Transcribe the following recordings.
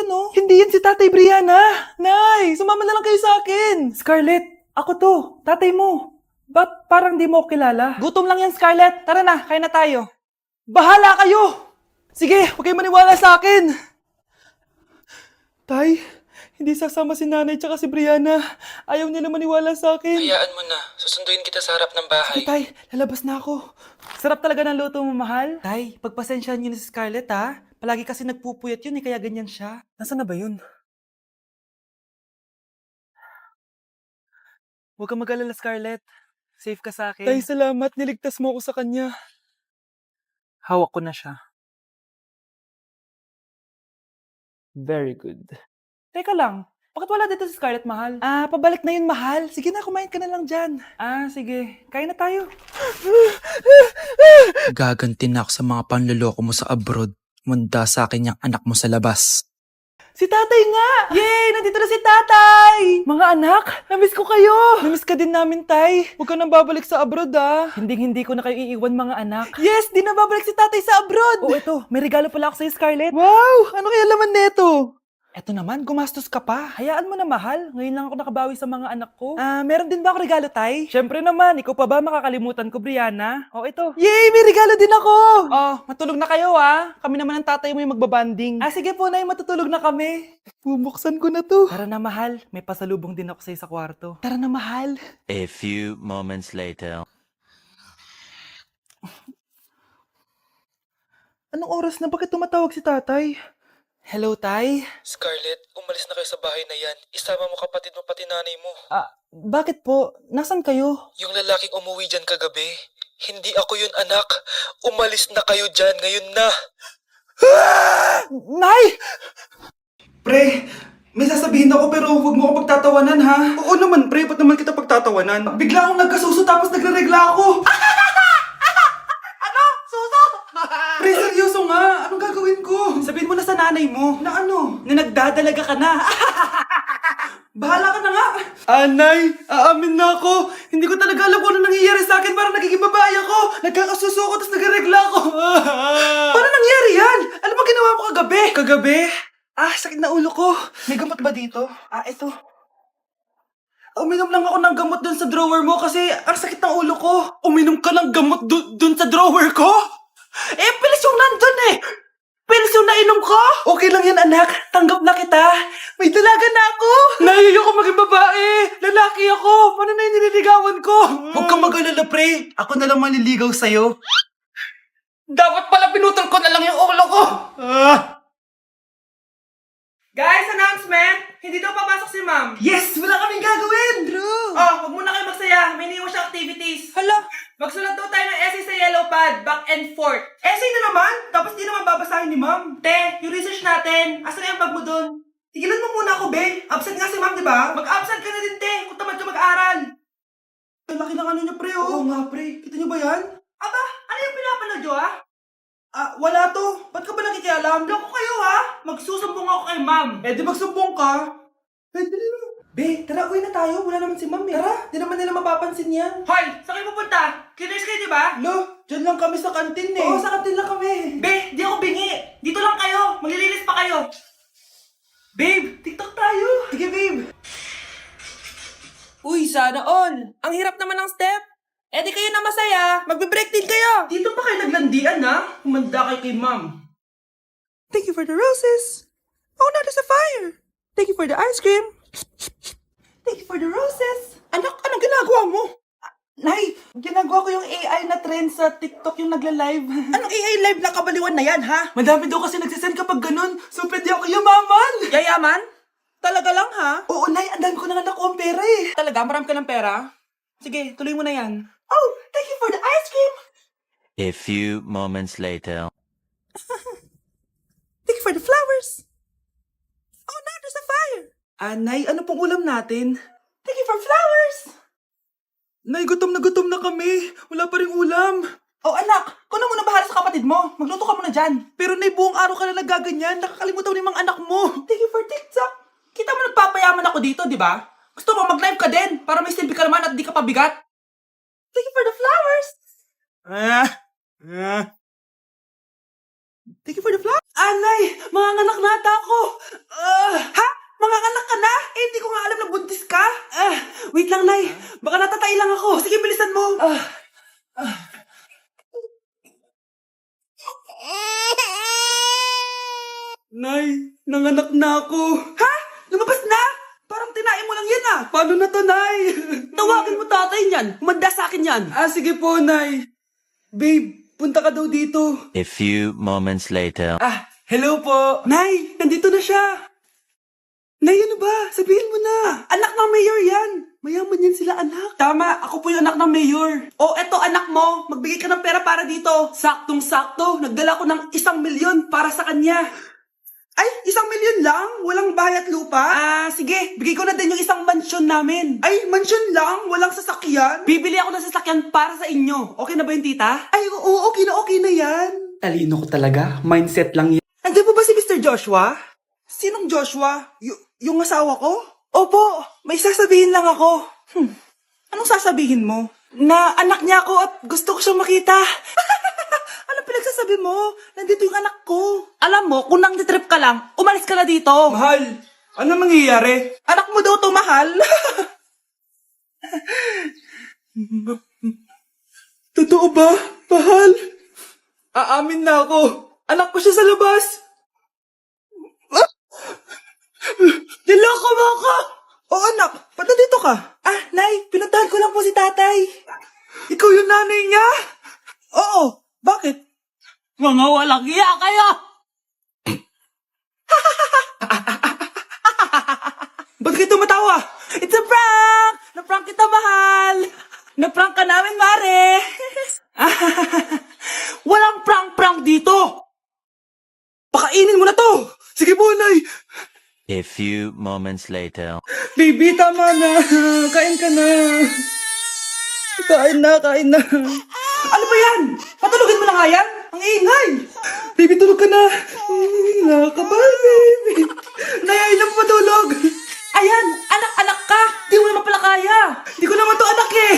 yun, oh. Hindi yan si Tatay Brianna. Nay, sumama na lang kayo sa akin. Scarlett, ako to. Tatay mo. Ba't parang di mo ako kilala? Gutom lang yan, Scarlett. Tara na, kain na tayo. Bahala kayo! Sige, huwag kayong maniwala sa akin. Tay, hindi sasama si nanay tsaka si Brianna. Ayaw nila maniwala sa akin. Hayaan mo na. Susunduin kita sa harap ng bahay. Sige, Tay, lalabas na ako. Sarap talaga ng luto mo, mahal. Tay, pagpasensyahan niyo na si Scarlett, ha? Palagi kasi nagpupuyat yun, kaya ganyan siya. Nasaan na ba yun? Huwag kang mag-alala, Scarlett. Safe ka sa akin. Tay, salamat. Niligtas mo ako sa kanya. Hawak ko na siya. Very good. Teka lang, bakit wala dito si Scarlett, mahal? Pabalik na yun, mahal. Sige na, kumain ka na lang dyan. Sige. Kain na tayo. Gaganti na ako sa mga panloloko mo sa abroad. Munda sa akin yung anak mo sa labas. Si tatay nga! Yay! Nandito na si tatay! Mga anak, namiss ko kayo! Namiss ka din namin, tay. Huwag ka nang babalik sa abroad, ah. Hindi ko na kayo iiwan, mga anak. Yes! Di na babalik si tatay sa abroad! Oh, ito. May regalo pala ako sa'yo, Scarlett. Wow! Ano kaya laman neto? Eto naman, gumastos ka pa. Hayaan mo na, mahal. Ngayon lang ako nakabawi sa mga anak ko. Meron din ba ako regalo, tay? Syempre naman, ikaw pa ba makakalimutan ko, Brianna? Oh, ito. Yay! May regalo din ako! Oh, matulog na kayo, ah. Kami naman ang tatay mo yung magbabanding. Sige po, nay, matutulog na kami. Bubuksan ko na to. Tara na, mahal. May pasalubong din ako sa'yo sa kwarto. Tara na, mahal. A few moments later. Anong oras na? Bakit tumatawag si tatay? Hello, tay? Scarlett, umalis na kayo sa bahay na yan. Isama mo kapatid mo pati nanay mo. Bakit po? Nasaan kayo? Yung lalaking umuwi dyan kagabi. Hindi ako yun, anak. Umalis na kayo dyan ngayon na. Nay! Pre, may sasabihin ako pero huwag mo ako pagtatawanan, ha? Oo naman, pre. Ba't naman kita pagtatawanan? Bigla akong nagkasuso tapos nagre-regla ako. Ano? Suso? Pre, seryoso nga. Anong gagawin ko? Sabihin mo na sa nanay mo. Na ano? Na nagdadalaga ka na. Bahala ka na nga. Anay, aamin na ako. Hindi ko talaga alam kung ano nangyayari sa akin. Parang nagiging babae ako. Nagkakasuso ako tapos nagre-regla ako. Paano nangyari yan? Ano ba ginawa mo kagabi? Kagabi? Sakit na ulo ko. May gamot ba dito? Ito. Uminom lang ako ng gamot dun sa drawer mo kasi ang sakit ng ulo ko. Uminom ka ng gamot dun sa drawer ko? Pilis yung nandun eh. Pilis yung nainom ko. Okay lang yan, anak. Tanggap na kita. May dalaga na ako. Ayoko maging babae. Lalaki ako. Paano na yung nililigawan ko? Huwag kang mag-alala, pre. Ako na lang maliligaw sa'yo. Dapat pala pinutol ko na lang yung ulo ko. Guys, announcement! Hindi daw papasok si ma'am. Yes! Wala kaming gagawin! True! Huwag muna kayo magsaya. May iniwan siyang activities. Hala! Magsulat daw tayo ng essay sa yellow pad, back and forth. Essay na naman? Tapos di naman babasahin ni ma'am. Te, yung research natin. Asan na yung bag mo dun? Tigilan mo muna ako, be. Absent nga si ma'am, di ba? Mag-absent ka na din, te. Kung tamad ka mag-aral. Ang laki ng ano niya, pre, oh. Oo nga, pre. Kita niyo ba yan? Aba, ano yung pinapanood nyo, ha? Wala to. Ba't ka ba nakikialam? Loko kayo, ha? Magsusumbong ako kay ma'am. Di magsumbong ka. Dali na. Be, tara, uwi na tayo. Wala naman si ma'am, eh. Tara, di naman nila mapapansin yan. Hoy, saan kayo pupunta? Cleaners kayo, di ba? Lo, dyan lang kami sa kantin, eh. Oo, sa kantin lang kami. Be, di ako bingi. Dito lang kayo. Maglilinis pa kayo. Babe, TikTok tayo. Sige, babe. Uy, sana all. Ang hirap naman ng step. Di kayo na masaya. Magbe-break din kayo. Dito pa kayo naglandian, ha? Humanda kayo kay ma'am. Thank you for the roses. Oh, no, there's a fire. Thank you for the ice cream. Thank you for the roses. Anak, anong ginagawa mo? Nay, ginagawa ko yung AI na trend sa TikTok yung nagla-live. Anong AI live na kabaliwan na yan, ha? Madami daw kasi nagsisend kapag ganun. So, pwede ako yumaman. Yayaman? Talaga lang ha? Oo, Nay, ang dami ko na nakuha ang pera eh. Talaga? Marami ka ng pera? Sige, tuloy mo na yan. Oh, thank you for the ice cream. A few moments later. Thank you for the flowers. Oh, now there's a fire. Nay, ano pong ulam natin? Thank you for flowers. Nay, gutom na kami. Wala pa rin ulam. Oh, anak, kung na muna bahala sa kapatid mo. Magluto ka muna dyan. Pero Nay, buong araw ka na nagaganyan. Nakakalimutan mo yung mga anak mo. Thank you for TikTok. Kita mo nagpapayaman ako dito, di ba? Gusto mo mag-live ka din para may silbi ka naman at di ka pabigat? Thank you for the flowers. Thank you for the flowers. Nay, mga anak nata ako. Nanganak na ako. Ha? Lumabas na? Parang tinain mo lang yan ah. Paano na to, Nay? Tawagin mo tatay niyan. Humanda sa akin yan. Sige po, Nay. Babe, punta ka daw dito. A few moments later. Hello po. Nay, nandito na siya. Nay, ano ba? Sabihin mo na. Anak ng mayor yan. Mayaman yan sila, anak. Tama, ako po yung anak ng mayor. Oh, eto anak mo. Magbigay ka ng pera para dito. Saktong-sakto. Nagdala ko ng 1,000,000 para sa kanya. Ay, 1,000,000 lang? Walang bahay at lupa? Sige. Bigay ko na din yung isang mansyon namin. Ay, mansyon lang? Walang sasakyan? Bibili ako ng sasakyan para sa inyo. Okay na ba yung tita? Ay, oo, okay na yan. Talino ko talaga. Mindset lang yan. Andiyan po ba si Mr. Joshua? Sinong Joshua? Yung asawa ko? Opo, may sasabihin lang ako. Anong sasabihin mo? Na anak niya ako at gusto ko siyang makita. Ano pinagsasabi mo? Nandito yung anak ko. Alam mo, kung nang-trip ka lang, umalis ka na dito. Mahal, ano mangyayari? Anak mo daw to, mahal. Totoo ba? Mahal? Aamin na ako. Anak ko siya sa labas. Niloko mo ako! Oh anak, ba't nandito ka? Nay, pinuntahan ko lang po si tatay. Ikaw yung nanay niya? Oo, bakit? Mga walang iya kayo! Ba't kayo tumatawa? It's a prank! Na-prank kita, mahal! Na-prank ka namin, Mare! Walang prank-prank dito! Pakainin mo na to! Sige po, Nay! A few moments later. Baby, tama na. Kain ka na. Kain na. Ano ba yan? Patulugin mo na nga yan? Ang ingay! Baby, tulog ka na. Nakakabal, baby. Nay, ay na matulog. Ayan, anak-anak ka! Di mo naman pala kaya! Di ko naman to anak eh.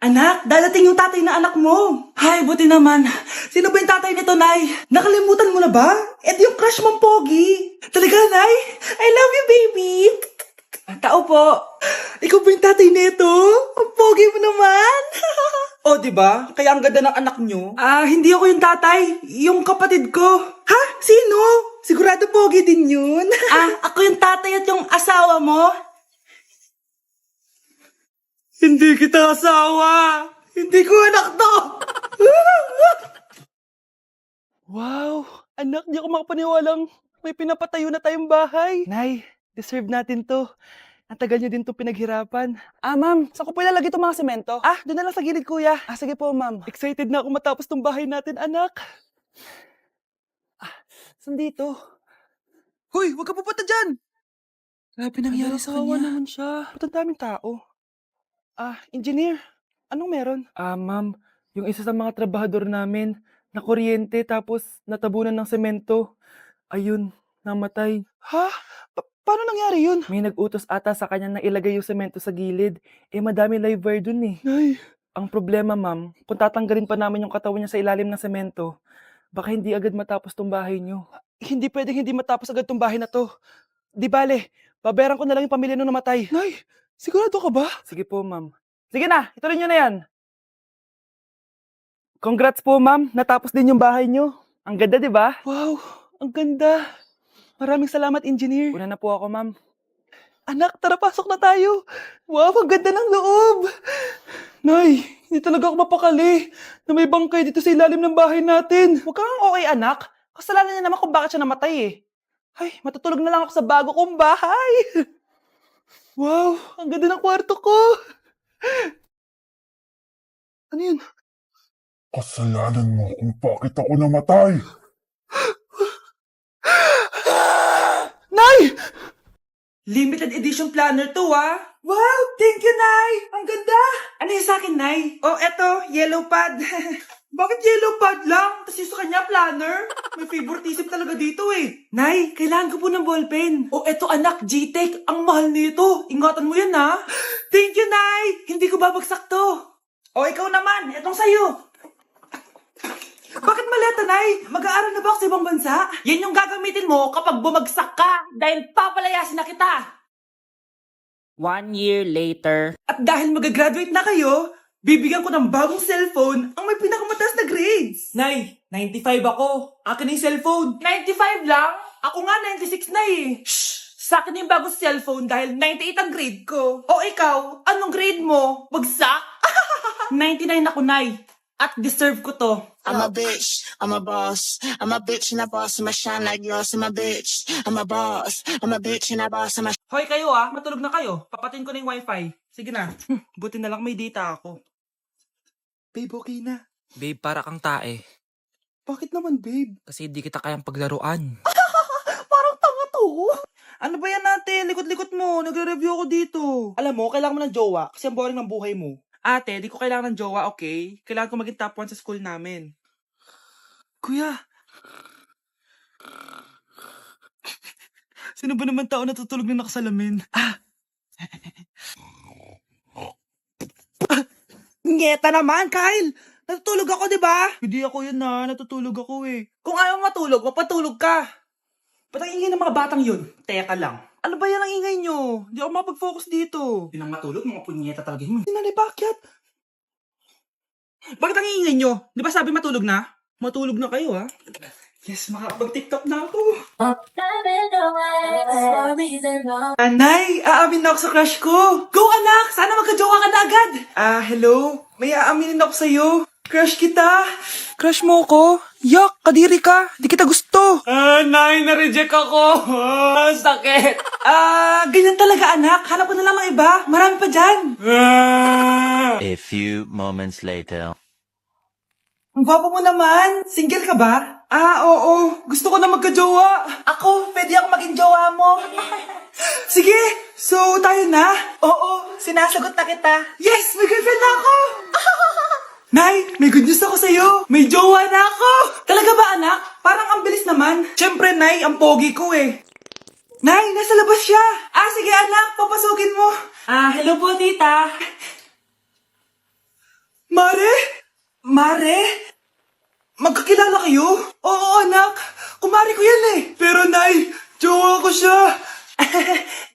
Anak, dadating yung tatay na anak mo. Ay, buti naman. Sino ba yung tatay nito, Nay? Nakalimutan mo na ba? Ito yung crush mong pogi. Talaga, Nay? I love you, baby. Tao po. Ikaw ba yung tatay nito? Ang pogi mo naman. Oh, di ba? Kaya ang ganda ng anak nyo. Hindi ako yung tatay. Yung kapatid ko. Ha? Sino? Sigurado pogi din yun. Ako yung tatay at yung asawa mo. Hindi kita asawa. Hindi ko anak to. Wow! Anak, di ako makapaniwalang may pinapatayo na tayong bahay. Nay, deserve natin to. Ang tagal niyo din to pinaghirapan. Ma'am, saan ko po ilalagay itong mga semento? Doon na lang sa gilid, kuya. Sige po, ma'am. Excited na ako matapos tong bahay natin, anak. Saan dito? Hoy, huwag ka pupunta dyan. Grabe nangyari sa kanya. Naman siya. Ba't ang daming tao? Engineer, anong meron? Ma'am, yung isa sa mga trabahador namin, nakuryente tapos natabunan ng semento. Ayun, namatay. Ha? Paano nangyari yun? May nag-utos ata sa kanya na ilagay yung semento sa gilid. Madami live wire dun eh. Nay. Ang problema, ma'am, kung tatanggalin pa namin yung katawan niya sa ilalim ng semento, baka hindi agad matapos tong bahay niyo. Hindi pwedeng hindi matapos agad tong bahay na to. Di bale, babayaran ko na lang yung pamilya nung namatay. Nay, sigurado ka ba? Sige po, ma'am. Sige na, ituloy nyo na yan. Congrats po, ma'am. Natapos din yung bahay nyo. Ang ganda, di ba? Wow, ang ganda. Maraming salamat, engineer. Una na po ako, ma'am. Anak, tara, pasok na tayo. Wow, ang ganda ng loob. Nay, hindi talaga ako mapakali na may bangkay dito sa ilalim ng bahay natin. Huwag kang okay, anak. Kasalanan niya naman kung bakit siya namatay eh. Ay, matutulog na lang ako sa bago kong bahay. Wow, ang ganda ng kwarto ko. Ano yun? Kasalanan mo kung bakit ako namatay. Nay! Limited edition planner to, Wow, thank you, Nay. Ang ganda. Ano yung sa akin, Nay? Oh, eto, yellow pad. Bakit yellow pad lang? Tapos yung sa kanya, planner? May favoritism talaga dito eh. Nay, kailangan ko po ng ballpen. Eto anak, G-Tech. Ang mahal nito. Ingatan mo yan, ha? Thank you, Nay! Hindi ko babagsak to. Ikaw naman, etong sayo. Bakit maleta, Nay? Mag-aaral na ba ako sa ibang bansa? Yan yung gagamitin mo kapag bumagsak ka dahil papalayasin na kita. 1 year later. At dahil mag-graduate na kayo, bibigyan ko ng bagong cellphone ang may pinakamataas na grades. Nay, 95 ako. Akin na yung cellphone. 95 lang? Ako nga 96 na eh. Shh! Sa akin yung bagong cellphone dahil 98 ang grade ko. O ikaw, anong grade mo? Bagsak? 99 ako, Nay. At deserve ko to. I'm a bitch, I'm a boss. I'm a bitch and a boss, I'm a shine like yours, I'm a bitch. I'm a boss, I'm a bitch and a boss, I'm a Hoy kayo matulog na kayo. Papatin ko na yung wifi. Sige na. Buti na lang may data ako. Babe, okay na. Babe, para kang tae. Bakit naman, babe? Kasi hindi kita kayang paglaruan. Parang tanga to. Ano ba yan natin? Likot-likot mo. Nagre-review ako dito. Alam mo, kailangan mo ng jowa kasi ang boring ng buhay mo. Ate, di ko kailangan ng jowa, okay? Kailangan ko maging top 1 sa school namin. Kuya. Sino ba naman tao natutulog na nakasalamin? Ngeta naman, Kyle! Natutulog ako, di ba? Hindi ako yun na. Natutulog ako eh. Kung ayaw matulog, mapatulog ka. Ba't ang ingay ng mga batang yun? Teka lang. Ano ba yan ang ingay nyo? Hindi ako mapag-focus dito. Yun ang matulog, mga punyeta talaga yun. Sinali, bakit? Bakit ang ingay nyo? Di ba sabi matulog na? Matulog na kayo, ha? Yes, makakapag-tiktok na ako. Anay, aamin na ako sa crush ko. Go, anak! Sana magka-jowa ka na agad! Hello? May aaminin ako sa'yo. Crush kita. Crush mo ko? Yak, kadiri ka. Di kita gusto. Nay, na-reject ako! Sakit! Ganyan talaga, anak. Hanap ko na lang ng iba. Marami pa dyan. A few moments later. Ang gwapo mo naman. Single ka ba? Oo. Gusto ko na magka-jowa. Ako, pwede ako maging jowa mo. Sige, so tayo na? Oo, sinasagot na kita. Yes, may girlfriend na ako. Nay, may good news ako sa'yo. May jowa na ako. Talaga ba, anak? Parang ang bilis naman. Siyempre, Nay, ang pogi ko eh. Nay, nasa labas siya. Sige anak, papasukin mo. Hello po, tita. Mare? Mare? Magkakilala kayo? Oo, anak. Kumari ko yan eh. Pero, Nay, jowa ko siya.